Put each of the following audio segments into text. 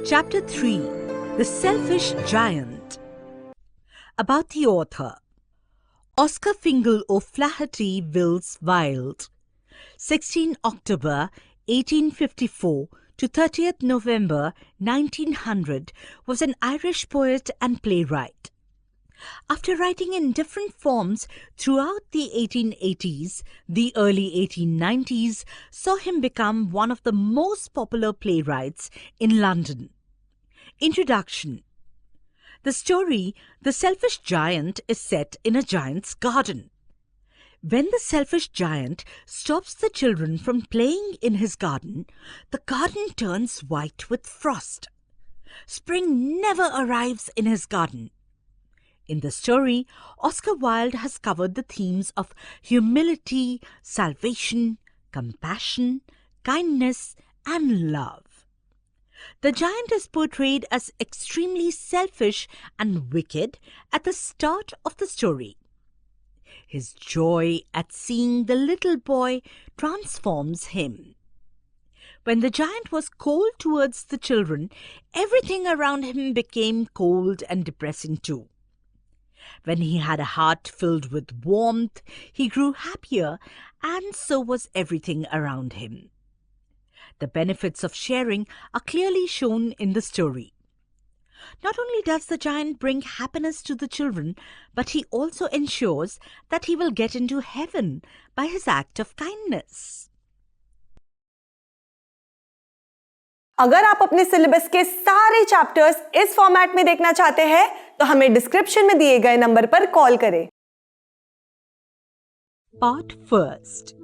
Chapter 3 The Selfish Giant. About the author. Oscar Fingal O'Flaherty Wills Wilde, 16 October 1854 to 30th November 1900, was an Irish poet and playwright. After writing in different forms throughout the 1880s, the early 1890s saw him become one of the most popular playwrights in London. Introduction. The story, The Selfish Giant, is set in a giant's garden. When the selfish giant stops the children from playing in his garden, the garden turns white with frost. Spring never arrives in his garden. In the story, Oscar Wilde has covered the themes of humility, salvation, compassion, kindness, and love. The giant is portrayed as extremely selfish and wicked at the start of the story. His joy at seeing the little boy transforms him. When the giant was cold towards the children, everything around him became cold and depressing too. When he had a heart filled with warmth, he grew happier, and so was everything around him. The benefits of sharing are clearly shown in the story. Not only does the giant bring happiness to the children, but he also ensures that he will get into heaven by his act of kindness. अगर आप अपने syllabus के सारे chapters इस format में देखना चाहते हैं तो हमें डिस्क्रिप्शन में दिए गए नंबर पर कॉल करें। Part first.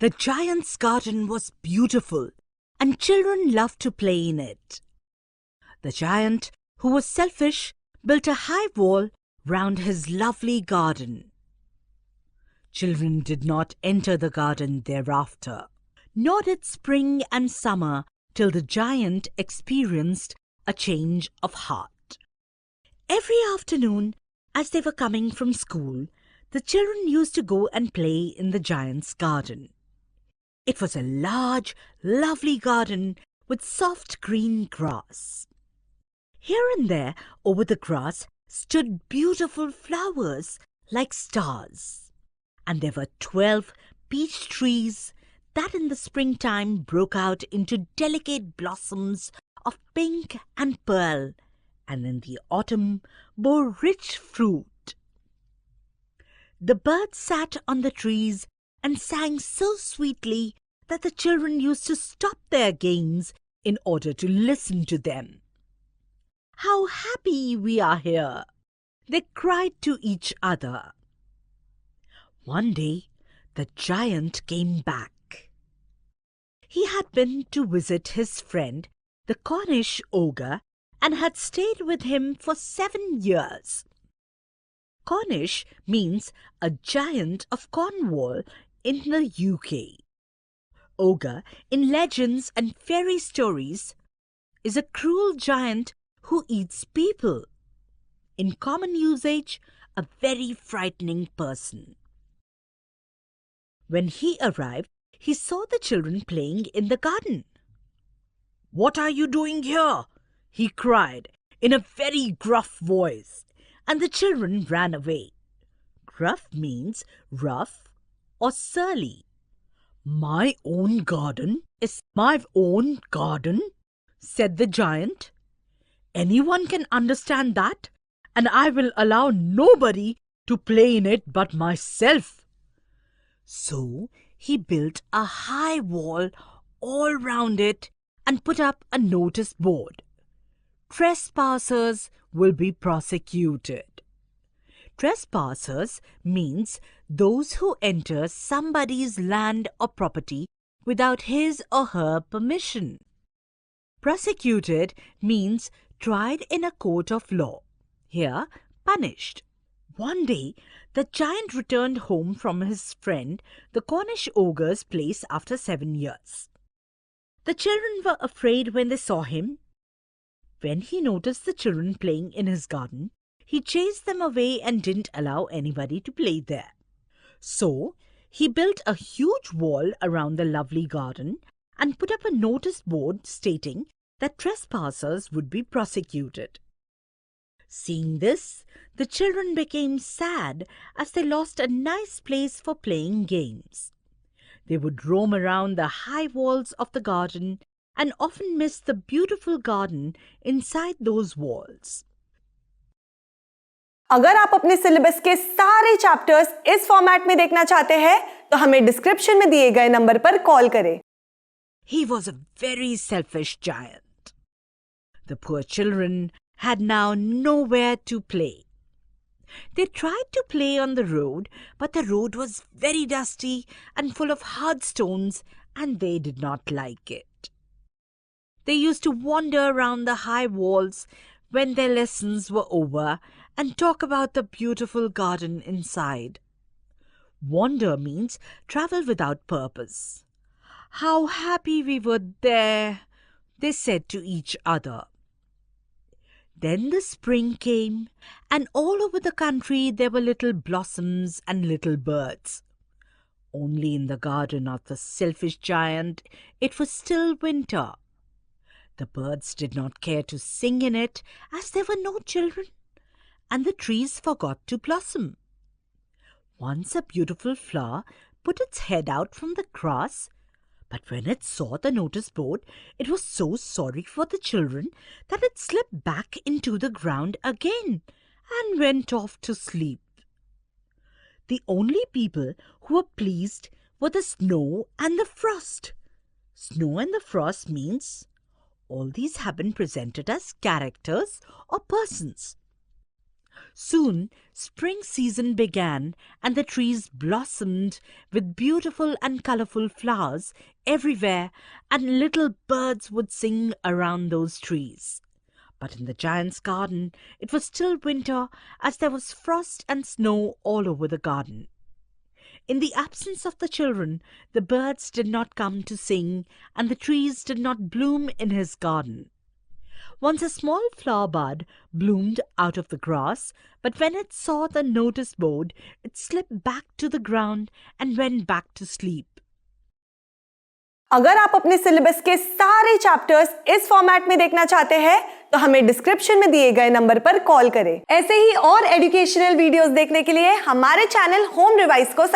The giant's garden was beautiful, and children loved to play in it. The giant, who was selfish, built a high wall round his lovely garden. Children did not enter the garden thereafter, nor did spring and summer, till the giant experienced a change of heart. Every afternoon, as they were coming from school, the children used to go and play in the giant's garden. It was a large, lovely garden with soft green grass. Here and there, over the grass, stood beautiful flowers like stars. And there were 12 peach trees that in the springtime broke out into delicate blossoms of pink and pearl, and in the autumn bore rich fruit. The birds sat on the trees and sang so sweetly that the children used to stop their games in order to listen to them. "How happy we are here!" they cried to each other. One day, the giant came back. He had been to visit his friend, the Cornish ogre, and had stayed with him for 7 years. Cornish means a giant of Cornwall in the UK. Ogre, in legends and fairy stories, is a cruel giant who eats people. In common usage, a very frightening person. When he arrived, he saw the children playing in the garden. "What are you doing here?" he cried in a very gruff voice, and the children ran away. Gruff means rough or surly. "My own garden is my own garden," said the giant. "Anyone can understand that, and I will allow nobody to play in it but myself." So he built a high wall all round it and put up a notice board. "Trespassers will be prosecuted." Trespassers means those who enter somebody's land or property without his or her permission. Prosecuted means tried in a court of law. Here, punished. One day, the giant returned home from his friend, the Cornish ogre's place after 7 years. The children were afraid when they saw him. When he noticed the children playing in his garden, he chased them away and didn't allow anybody to play there. So, he built a huge wall around the lovely garden and put up a notice board stating that trespassers would be prosecuted. Seeing this, the children became sad as they lost a nice place for playing games. They would roam around the high walls of the garden and often miss the beautiful garden inside those walls. अगर आप अपने syllabus के सारे chapters इस format में देखना चाहते हैं तो हमें डिस्क्रिप्शन में दिए गए नंबर पर कॉल करें। He was a very selfish giant. The poor children had now nowhere to play. They tried to play on the road, but the road was very dusty and full of hard stones, and they did not like it. They used to wander around the high walls when their lessons were over and talk about the beautiful garden inside. Wander means travel without purpose. How happy we were there, they said to each other. Then the spring came, and all over the country there were little blossoms and little birds. Only in the garden of the selfish giant it was still winter. The birds did not care to sing in it as there were no children, and the trees forgot to blossom. Once a beautiful flower put its head out from the grass, but when it saw the notice board, it was so sorry for the children that it slipped back into the ground again and went off to sleep. The only people who were pleased were the snow and the frost. Snow and the frost means all these have been presented as characters or persons. Soon, spring season began and the trees blossomed with beautiful and colorful flowers everywhere, and little birds would sing around those trees. But in the giant's garden, it was still winter as there was frost and snow all over the garden. In the absence of the children, the birds did not come to sing and the trees did not bloom in his garden. Once a small flower bud bloomed out of the grass, but when it saw the notice board, it slipped back to the ground and went back to sleep. अगर आप अपने syllabus के सारे chapters इस format में देखना चाहते हैं तो हमें डिस्क्रिप्शन में दिए गए नंबर पर कॉल करें। ऐसे ही और एजुकेशनल वीडियोस देखने के लिए हमारे चैनल होम रिवाइज को